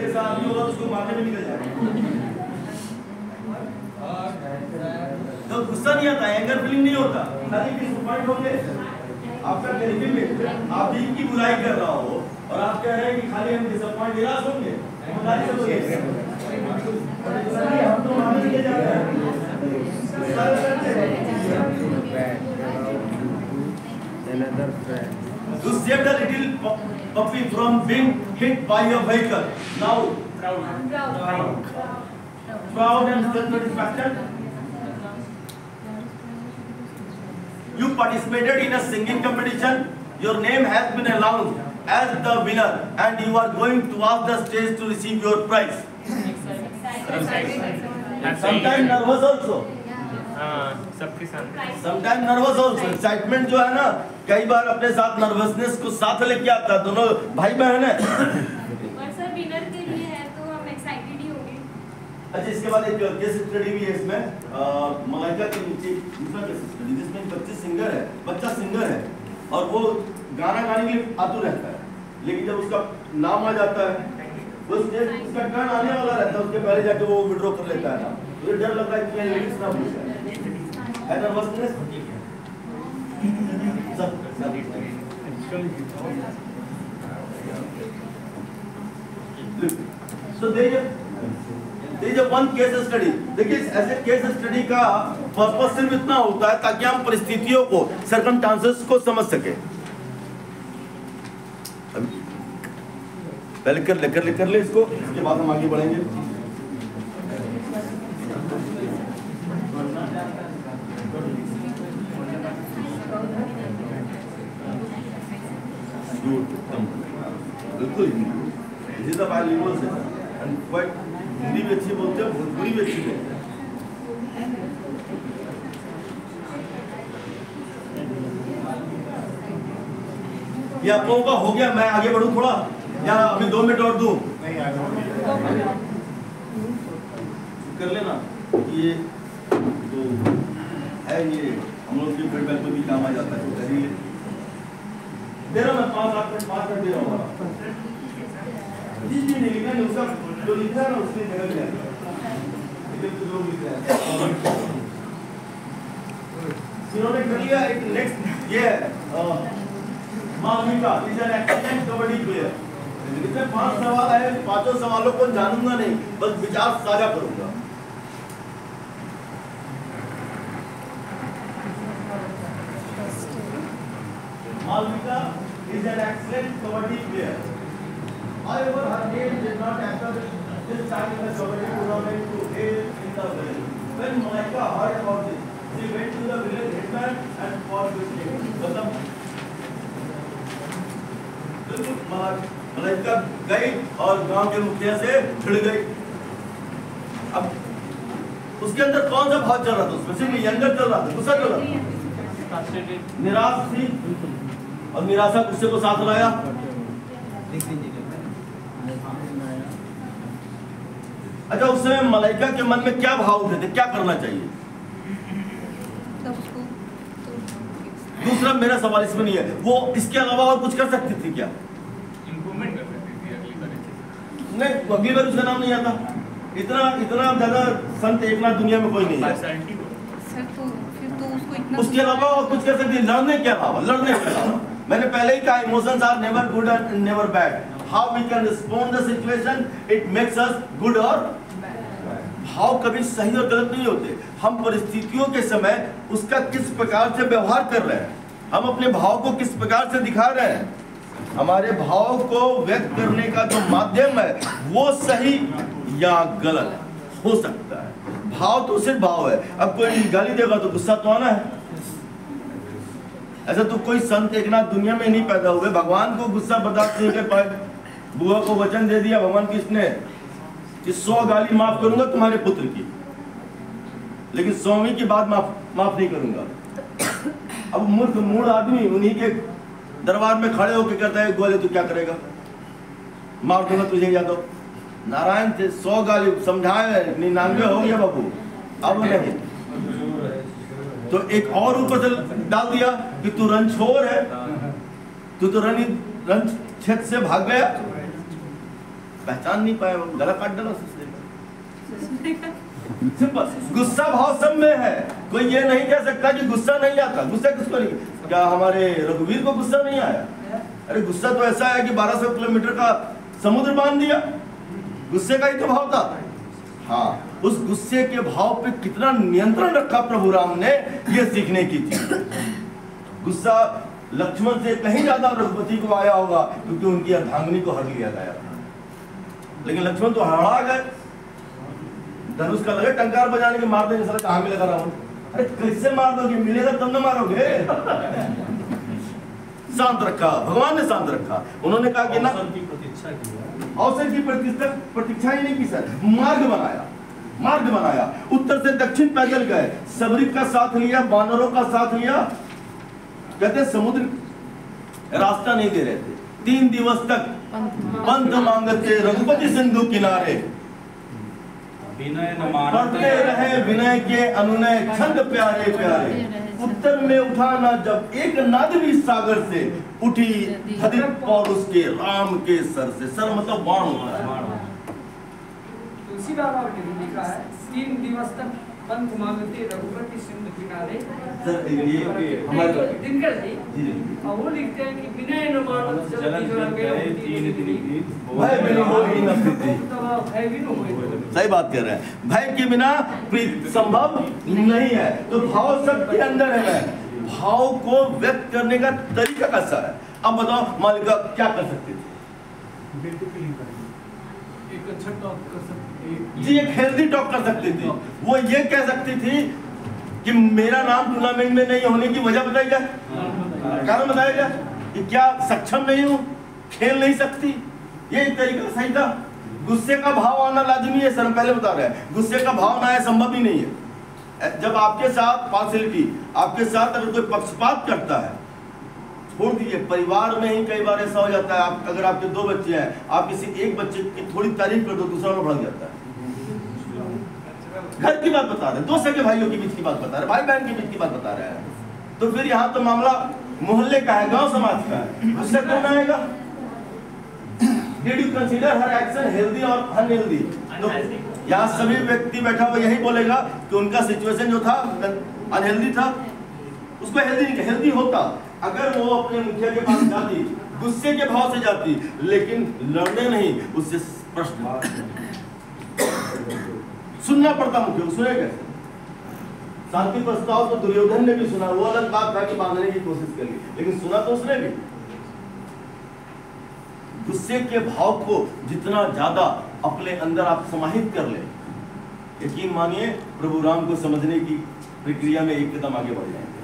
के साथ नहीं होगा तो उसको मारने में निकल जाएगा। तो गुस्सा नहीं आता, एंगर फीलिंग नहीं होता, खाली डिसअपॉइंट होंगे। आपका गरीबी में आप भी की बुराई कर रहा हो और आप कह रहे हैं कि खाली हम डिसअपॉइंट निराश होंगे, हम तो मारने के लिए जा रहे हैं। You saved a little puppy from being hit by a vehicle. Now, proud and self-satisfaction. You participated in a singing competition. Your name has been announced as the winner, and you are going towards the stage to receive your prize. Sometimes nervous also. Sometimes nervous also. Excitement जो है ना, कई बार अपने साथ nervousness को साथ लेके आता है। दोनों भाई बहन है। पर सर विनर के लिए है तो हम एक्साइटेड ही होंगे। अच्छा, इसके बाद एक केस स्टडी भी है इसमें, मलाइका के नीचे दूसरा केस स्टडी जिसमें बच्चा सिंगर है और वो गाना गाने के लिए आतुर रहता है, लेकिन जब उसका नाम आ जाता है वो उसका टर्न आने वाला रहता है, उसके पहले जाके वो विड्रॉ कर लेता है ना, तो डर लगता है कि लिरिक्स ना भूल जाए। है nervousness. So there is one case study. देखिए, ऐसे केस स्टडी का पर्पस सिर्फ इतना होता है ताकि हम परिस्थितियों को, सर्कमस्टांसेस को समझ सके। पहले कर ले इसको, इसके बाद हम आगे बढ़ेंगे। बिल्कुल हिंदी भी अच्छी बोलते हैं, भोजपुरी भी अच्छी बोलते हैं। ये आप लोगों का हो गया, मैं आगे बढ़ूं थोड़ा या अभी 2 मिनट और दूं? कर लेना, ये तो है, ये हम लोग की फीडबैक में भी काम आ जाता है, तो दे रहा मैं 5 मिनट दे रहा हूँ। जी नहीं लिखा नहीं, उसका जो लिखा है ना उसकी जगह लिखा है, जो लिखा है इन्होंने कर लिया। एक नेक्स्ट ये है Malvika is an excellent kabaddi player. इसमें 5 सवाल है, 5 सवालों को जानूंगा नहीं, बस विचार साझा करूंगा। Malvika is an excellent kabaddi player. However, her name did not enter this time in the kabaddi tournament to hail in the village. When Malaika heard about this, she went to the village headman and fought with him. मतलब मलाइका गई और गांव के मुखिया से भिड़ गई। अब उसके अंदर कौन सा भाव चल रहा था? उसमें सिर्फ यंगर चल रहा था, गुस्सा चल रहा था, निराश थी और निराशा गुस्से को साथ लाया। अच्छा, उस समय मलाइका के मन में क्या भाव उठे थे, क्या करना चाहिए? दूसरा मेरा सवाल इसमें नहीं है, वो इसके अलावा और कुछ कर सकती थी क्या? इंप्रूवमेंट कर सकती थी अगली बार। नहीं, अगली बार उसका नाम नहीं आता। इतना ज्यादा संत एकनाथ दुनिया में कोई नहीं है। उसके अलावा और कुछ कर सकती, लड़ने के अलावा। मैंने पहले ही कहा, emotions are never good and never bad. How we can respond the situation, it makes us good और भाव कभी सही और गलत नहीं होते। हम परिस्थितियों के समय उसका किस प्रकार से व्यवहार कर रहे हैं, हम अपने भाव को किस प्रकार से दिखा रहे हैं, हमारे भाव को व्यक्त करने का जो माध्यम है वो सही या गलत हो सकता है। भाव तो सिर्फ भाव है। अब कोई गाली देगा तो गुस्सा तो आना है। ऐसा तो कोई संत एकनाथ दुनिया में नहीं पैदा हुए, भगवान को गुस्सा बर्दाश्त नहीं कर पाए। बुआ को वचन दे दिया भगवान कृष्ण ने कि 100 गाली माफ करूंगा तुम्हारे पुत्र की, लेकिन 100वीं की बात माफ नहीं करूंगा। अब मूढ़ आदमी उन्हीं के दरबार में खड़े होकर कहता है गोले तू क्या करेगा, मार दूंगा तुझे या तो। नारायण थे, 100 गाली समझाए, 99 हो गया बाबू, अब नहीं। तो एक और ऊपर से डाल दिया कि तू रणछोड़ है, तू तो रण क्षेत्र से भाग गया। पहचान नहीं पाए, वो गला काट डाला उसने। सिंपल। गुस्सा भाव सब में है, कोई ये नहीं कह सकता कि गुस्सा नहीं आता। गुस्सा किसको नहीं, क्या हमारे रघुवीर को गुस्सा नहीं आया? अरे गुस्सा तो ऐसा है कि 1200 किलोमीटर का समुद्र बांध दिया, गुस्से का ही तो भाव था। हाँ, उस गुस्से के भाव पे कितना नियंत्रण रखा प्रभु राम ने, ये सीखने की थी। गुस्सा लक्ष्मण से कहीं ज्यादा रघुपति को आया होगा, क्योंकि उनकी अर्धांगिनी को हर लिया गया था। लेकिन लक्ष्मण तो हड़ा गए, धनुष का लगे टंकार बजाने के, मार देंगे साला, कहां मिलेगा रावण? अरे कैसे मार दोगे, मिलेगा तब ना मारोगे। शांत रखा भगवान ने, शांत रखा। उन्होंने कहा कि ना, प्रतीक्षा की, अवसर की प्रतीक्षा ही नहीं की सर, मार्ग बनाया, मार्ग बनाया। उत्तर से दक्षिण पैदल गए, सबरी का साथ लिया, बानरों का साथ लिया। कहते समुद्र रास्ता नहीं दे रहे थे, 3 दिवस तक पंथ मांगते रघुपति सिंधु किनारे, पढ़ते रहे विनय के अनुनय छंद प्यारे प्यारे। उत्तर में उठाना जब एक नाद भी सागर से, उठी हदित पौरुष के राम के सर से। सर मतलब बाण होता है। तुलसी बाबा ने लिखा है 3 दिवस तक पंथ मांगते रघुपति सिंधु किनारे। सर ये हमारे दिनकर जी, और वो लिखते हैं कि विनय न मानत जल बिगड़ गए 3 दिन, भय बिना होई न प्रीति। भय भी न होई। सही बात कर रहे हैं, भय के बिना प्रीति संभव नहीं है। तो भाव सबके अंदर है, भाव को व्यक्त करने का तरीका कैसा है? अब बताओ मालिका क्या कर सकती थी? एक अच्छा टॉक कर सकते जी, एक हेल्दी टॉक कर सकती थी। वो ये कह सकती थी कि मेरा नाम टूर्नामेंट में नहीं होने की वजह बताई जाए, कारण बताया जाए कि क्या सक्षम नहीं हूँ, खेल नहीं सकती। ये एक तरीका सही था। गुस्से का भाव आना लाजमी है, सर हम पहले बता रहे हैं, गुस्से का भाव ना आए संभव ही नहीं है। जब आपके साथ पार्शियलिटी, आपके साथ अगर कोई पक्षपात करता है, छोड़ दीजिए, परिवार में ही कई बार ऐसा हो जाता है। आप अगर आपके 2 बच्चे हैं, आप किसी एक बच्चे की थोड़ी तारीफ कर दो, दूसरा में भड़क जाता है। घर की बात बता रहे हैं, 2 सगे भाइयों के बीच की बात बता रहे हैं, भाई बहन के बीच की बात बता रहे हैं। तो फिर यहाँ तो मामला मोहल्ले का है, गांव समाज का है, उससे कौन आएगा? Did you consider her action healthy or unhealthy? तो यहाँ सभी व्यक्ति बैठा हुआ यही बोलेगा कि उनका सिचुएशन जो था अनहेल्दी था। उसको हेल्दी नहीं, हेल्दी होता अगर वो अपने मुखिया के पास जाती, गुस्से के भाव से जाती, लेकिन लड़ने नहीं, उससे प्रश्न सुनना पड़ता। मुखिया को सुने कैसे? शांति प्रस्ताव तो दुर्योधन ने भी सुना, वो अलग बात था कि बांधने की कोशिश करी, लेकिन सुना तो उसने भी। गुस्से के भाव को जितना ज्यादा अपने अंदर आप समाहित कर ले, यकीन मानिए प्रभु राम को समझने की प्रक्रिया में एक कदम आगे बढ़ जाएंगे।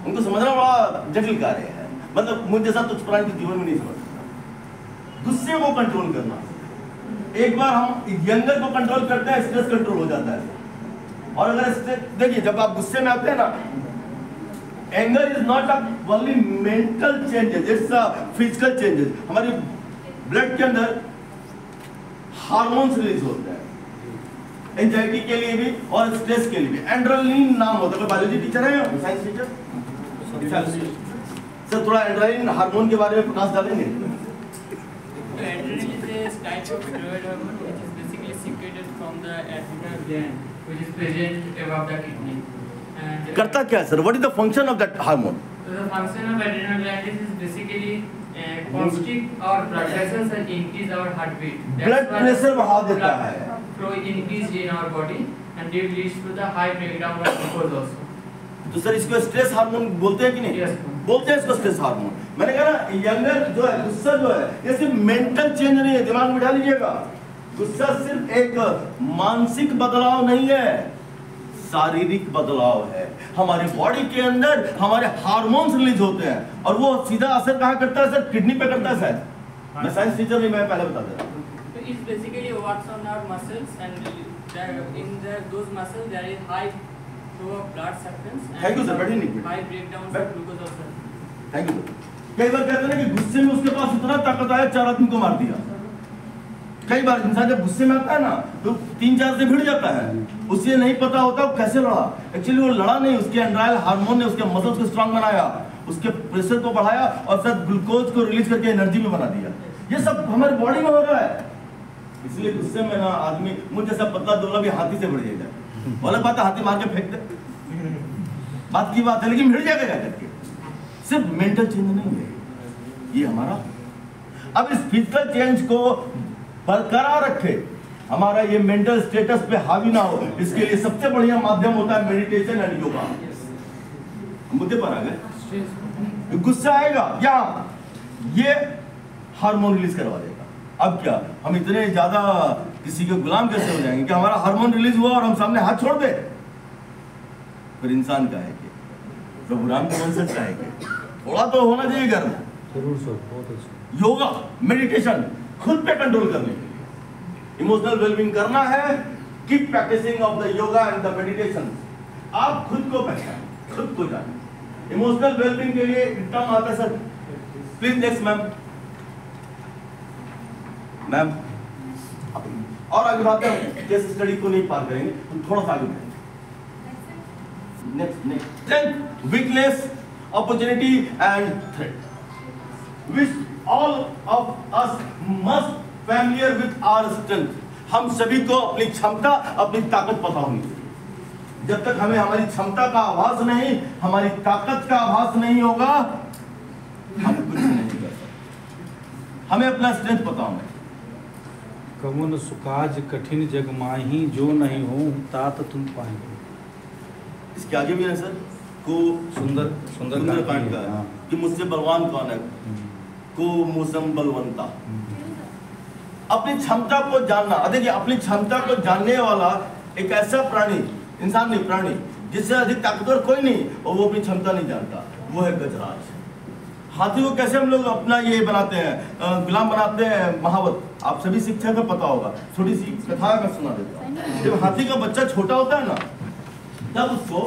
उनको समझना बड़ा जटिल कार्य है, मतलब मुझे जैसा तुच्छ प्राणी के जीवन में नहीं समझ सकता। गुस्से को कंट्रोल करना, एक बार हम यंगर को कंट्रोल करते हैं, स्ट्रेस कंट्रोल हो जाता है। और अगर स्ट्रेस, देखिए जब आप गुस्से में आते हैं ना, anger is not only mental changes, it's physical changes. हमारी ब्लड के अंदर हार्मोन्स रिलीज होते हैं, एंजाइटी के लिए भी और स्ट्रेस के लिए भी। एड्रेनलिन नाम होता है, बायोलॉजी टीचर है, साइंस टीचर सर, थोड़ा एड्रेनलिन हार्मोन के बारे में प्रकाश डालेंगे? Adrenaline is a type of steroid hormone which is basically secreted from the adrenal gland, which is present above the kidney. And करता क्या है sir? What is the function of that hormone? so the function of adrenal gland is basically constrict our blood vessels and increase our heartbeat. Blood pressure बढ़ा देता है, flow increase in our body and it leads to the high breakdown of glucose also. तो sir इसको stress hormone बोलते हैं कि नहीं? Yes. बोलते हैं इसको स्ट्रेस हार्मोन। मैंने कहा ना, यंगर जो है, गुस्सा जो है, ये सिर्फ मेंटल चेंज नहीं है, दिमाग में बिठा लीजिएगा। गुस्सा सिर्फ एक मानसिक बदलाव नहीं है, शारीरिक बदलाव है। हमारे बॉडी के अंदर हमारे हार्मोन्स रिलीज होते हैं, और वो सीधा असर कहाँ करता है सर? किडनी पे करता है सर। मैं साइंस टीचर नहीं, मैं पहले बता दे रहा हूँ। So it basically works on our muscles and in those muscles there is high flow of blood substance and Thank you, sir. Very neat. high breakdown of glucose also. Thank you. कई बार कहते हैं ना कि गुस्से में उसके पास इतना ताकत आया 4 आदमी को मार दिया। कई बार इंसान जब गुस्से में आता है ना, तो 3-4 से भिड़ जाता है, उसे नहीं पता होता वो कैसे लड़ा। एक्चुअली वो लड़ा नहीं, उसके एंड्रायल हार्मोन ने उसके मसल्स को स्ट्रांग बनाया, उसके प्रेशर को बढ़ाया और सर ग्लूकोज को रिलीज करके एनर्जी में बना दिया। ये सब हमारे बॉडी में हो रहा है। इसलिए गुस्से में ना आदमी मुझ जैसा पतला दुबला भी हाथी से बढ़ जाएगा। बोला बात है, हाथी मार के फेंक दे, बात की बात है, लेकिन भिड़ जाएगा जाकर के। सिर्फ मेंटल चेंज नहीं है ये हमारा। अब इस फिजिकल चेंज को बरकरार रखे, हमारा ये मेंटल स्टेटस पे हावी ना हो, इसके लिए सबसे बढ़िया माध्यम होता है मेडिटेशन एंड योगा। मुद्दे पर आ गए। गुस्सा आएगा क्या, ये हार्मोन रिलीज करवा देगा। अब क्या हम इतने ज्यादा किसी के गुलाम कैसे हो जाएंगे कि हमारा हार्मोन रिलीज हुआ और हम सामने हाथ छोड़ दे? फिर इंसान का है कि प्रभु राम को बन सकता है कि थोड़ा तो होना चाहिए घर में। जरूर सर, बहुत अच्छा। योगा मेडिटेशन खुद पे कंट्रोल करने के लिए इमोशनल वेलबींग करना है। Keep practising of the yoga and the meditation. आप खुद को पहचानें, खुद को जानें। इमोशनल वेलबींग के लिए टर्म आता है sir, please next ma'am. Ma'am और आगे बात है, केस स्टडी को नहीं पार करेंगे, तो थोड़ा सा आगे बढ़ेंगे। Next strength, weakness, opportunity and threat, which all of us must familiar with our strength। हम सभी को अपनी क्षमता, अपनी ताकत पता होनी चाहिए। जब तक हमें हमारी क्षमता का आभास नहीं, हमारी ताकत का आभास नहीं होगा, हम कुछ नहीं कर सकते। हमें अपना स्ट्रेंथ पता होना। कमुन सुकाज कठिन जग माही, जो नहीं हो तात तुम पाएंगे। इसके आगे भी है सर को सुंदर कांड का है कि मुझसे बलवान कौन है, को मौसम बलवंता। अपनी क्षमता को जानना, देखिए अपनी क्षमता को जानने वाला एक ऐसा प्राणी, इंसान नहीं प्राणी, जिससे अधिक ताकतवर कोई नहीं और वो अपनी क्षमता नहीं जानता, वो है गजराज। हाथी को कैसे हम लोग अपना ये बनाते हैं, गुलाम बनाते हैं, महावत। आप सभी शिक्षा का पता होगा, छोटी सी कथा मैं सुना देता हूँ। जब हाथी का बच्चा छोटा होता है ना, तब उसको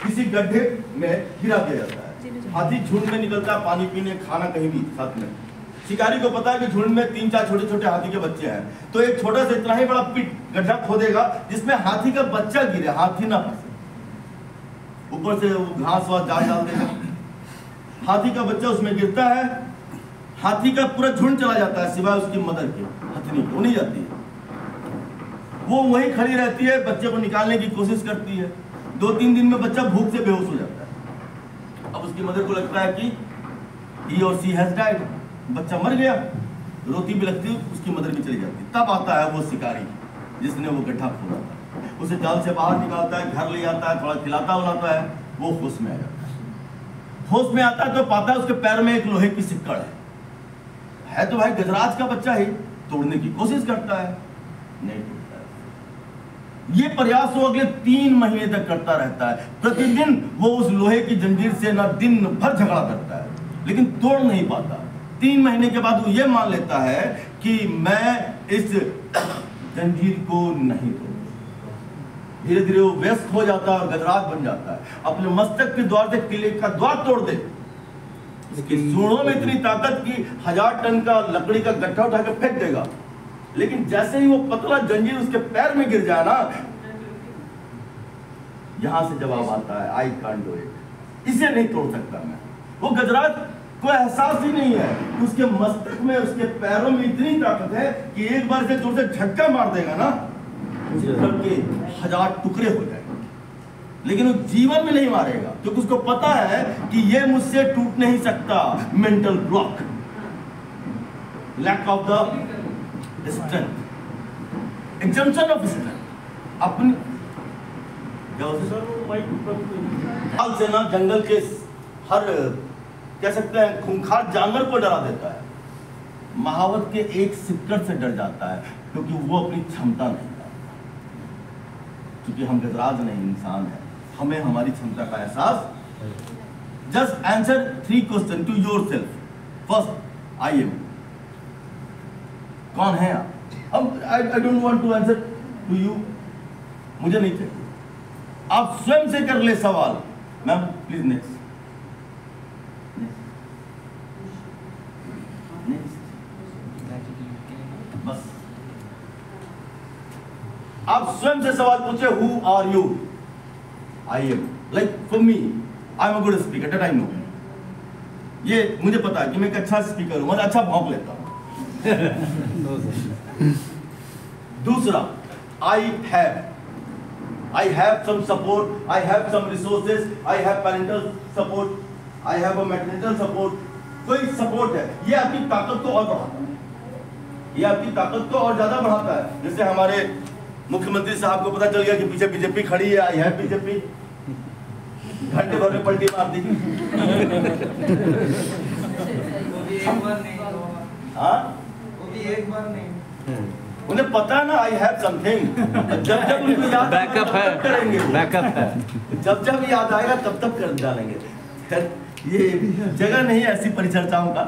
किसी गड्ढे में गिरा दिया जाता है। हाथी झुंड में निकलता है, पानी पीने, खाना कहीं भी साथ में। शिकारी को पता है कि झुंड में 3-4 छोटे छोटे हाथी के बच्चे हैं, तो एक छोटा सा इतना ही बड़ा पिट गड्ढा खोदेगा जिसमें हाथी का बच्चा गिरे, हाथी ना फंसे। ऊपर से वो घास वास जाल डाल देगा, हाथी का बच्चा उसमें गिरता है, हाथी का पूरा झुंड चला जाता है सिवाय उसकी मदर के, हथनी वो नहीं जाती है। वो वहीं खड़ी रहती है, बच्चे को निकालने की कोशिश करती है। 2-3 दिन में बच्चा भूख से बेहोश हो जाता है। अब उसकी मदर को लगता है कि he or she has died, बच्चा मर गया, रोती भी लगती है, उसकी मदर भी चली जाती है। तब आता है वो शिकारी जिसने वो गड्ढा खोदा था, उसे जाल से बाहर निकालता है, घर ले आता है, थोड़ा खिलाता उलाता है, वो होश में आ जाता है। होश में आता है तो पाता है उसके पैर में एक लोहे की सिक्कड़ है तो भाई गजराज का बच्चा ही, तोड़ने की कोशिश करता है, नहीं टूटता है। ये प्रयास वो अगले 3 महीने तक करता रहता है। प्रतिदिन वो उस लोहे की जंजीर से ना दिन भर झगड़ा करता है, लेकिन तोड़ नहीं पाता। 3 महीने के बाद वो ये मान लेता है कि मैं इस जंजीर को नहीं तोड़ूंगा। धीरे धीरे वो व्यस्त हो जाता है और गजराज बन जाता है। अपने मस्तक के द्वार से किले का द्वार तोड़ दे। उसकी सूढ़ों में इतनी ताकत की 1000 टन का लकड़ी का गट्ठा उठा के फेंक देगा, लेकिन जैसे ही वो पतला जंजीर उसके पैर में गिर जाए ना, यहां से जवाब आता है, आई कांट डू इट, इसे नहीं तोड़ सकता मैं। वो गजराज को एहसास ही नहीं है कि उसके मस्तक में, उसके पैरों में इतनी ताकत है कि एक बार से जोर से झटका मार देगा ना, के 1000 टुकड़े हो जाएंगे। लेकिन वो जीवन में नहीं मारेगा, क्योंकि उसको पता है कि ये मुझसे टूट नहीं सकता। Mental block, lack of the strength, exemption of strength. अपनी हाल से ना जंगल के हर, कह सकते हैं, खूंखार जानवर को डरा देता है। महावत के एक सिक्कड़ से डर जाता है, क्योंकि वो अपनी क्षमता नहीं जानता। क्योंकि हम गजराज नहीं, इंसान है, हमें हमारी क्षमता का एहसास। Just answer 3 question to yourself. First, I am, कौन है आप? I don't want to answer to you, मुझे नहीं चाहिए। आप स्वयं से कर ले सवाल। Ma'am please next. बस आप स्वयं से सवाल पूछे, who are you? I am, like for me, I am a good speaker, that I know. ये मुझे पता है कि मैं एक अच्छा स्पीकर हूं, मैं अच्छा भौंक लेता हूं। No sir. दूसरा, I have some support, I have some resources, I have parental support, I have a maternal support. कोई सपोर्ट है, ये आपकी ताकत को और बढ़ाता है, ये आपकी ताकत को और ज्यादा बढ़ाता है। जैसे हमारे मुख्यमंत्री साहब को पता चल गया कि पीछे बीजेपी खड़ी है, आई है बीजेपी, घंटे भर में पलटी मार दी। एक बार नहीं, हाँ, वो भी एक बार नहीं। उन्हें पता ना आई हैव समथिंग। जब जब उनको याद बैकअप है, करेंगे, बैकअप है। जब जब याद आएगा तब तब कर डालेंगे। खैर, ये जगह नहीं है ऐसी परिचर्चाओं का,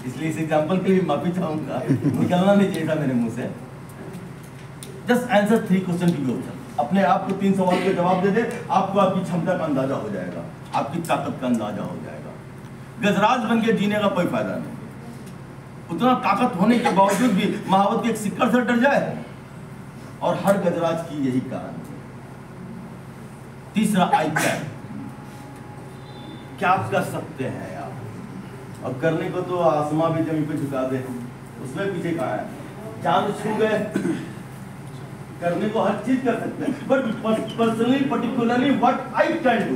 इसलिए इस एग्जाम्पल के लिए माफी चाहूंगा, निकलना नहीं चाहिए था मेरे मुंह से। जस्ट आंसर 3 क्वेश्चन की उत्तर, अपने आप को 3 सवाल के जवाब दे दे, आपको आपकी क्षमता का अंदाजा हो जाएगा, आपकी ताकत का अंदाजा हो जाएगा। गजराज बन के जीने का कोई फायदा नहीं। उतना ताकत होने के बावजूद भी महावत के एक सिक्कर से डर जाए, और हर गजराज की यही कारण है। तीसरा, आई कैन, क्या कर सकते हैं आप। अब करने को तो आसमां भी जमीन पे झुका दे, उसमें पीछे कहाँ है, चांद छू गए, करने को हर चीज कर सकते हैं, but personally particularly what I can do,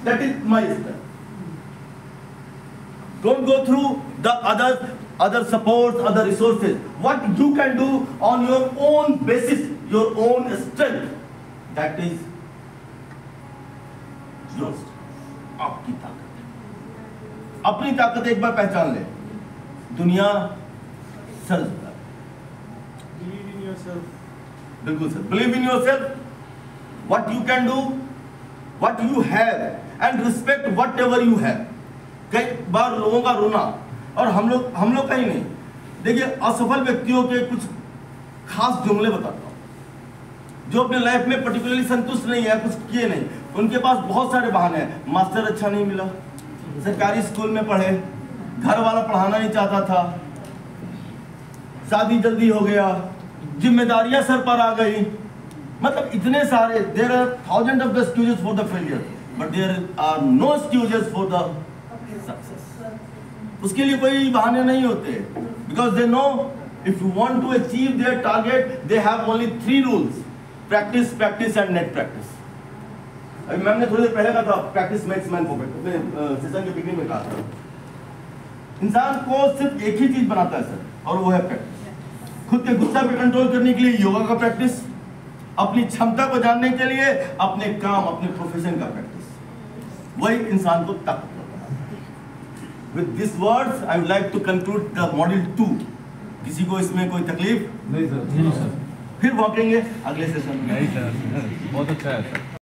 that is my step. Don't go through the other supports, other resources. What you can do on your own basis, your own strength, that is yours. आपकी ताकत, अपनी ताकत एक बार पहचान ले, दुनिया sir झुका। Believe in yourself. बिल्कुल sir, believe in yourself, what you can do, what you have, and respect whatever you have. कई बार लोगों का रोना, और हम लोग का ही नहीं, देखिए असफल व्यक्तियों के कुछ खास जुमले बताता हूँ, जो अपने लाइफ में पर्टिकुलरली संतुष्ट नहीं है, कुछ किए नहीं, उनके पास बहुत सारे बहाने हैं। मास्टर अच्छा नहीं मिला, सरकारी स्कूल में पढ़े, घर वाला पढ़ाना नहीं चाहता था, शादी जल्दी हो गया, जिम्मेदारियां सर पर आ गई, मतलब इतने सारे। There are thousand of the excuses for the failure, but there are no excuses for the success. उसके लिए कोई बहाने नहीं होते, because they know if you want to achieve their target, they have only 3 rules, practice, practice and net practice. अभी ma'am ने थोड़ी देर पहले कहा था, प्रैक्टिस मेक्स मैन परफेक्ट, अपने सेशन के बिगिनिंग में कहा था। इंसान को सिर्फ एक ही चीज बनाता है सर, और वो है प्रैक्टिस। खुद के गुस्सा पे कंट्रोल करने के लिए योगा का प्रैक्टिस, अपनी क्षमता को जानने के लिए अपने काम, अपने प्रोफेशन का प्रैक्टिस, वही इंसान को ताकत। With these words, I would like to conclude the model 2. किसी को इसमें कोई तकलीफ? नहीं सर, फिर वॉकेंगे अगले सेशन में। नहीं सर, बहुत अच्छा है सर।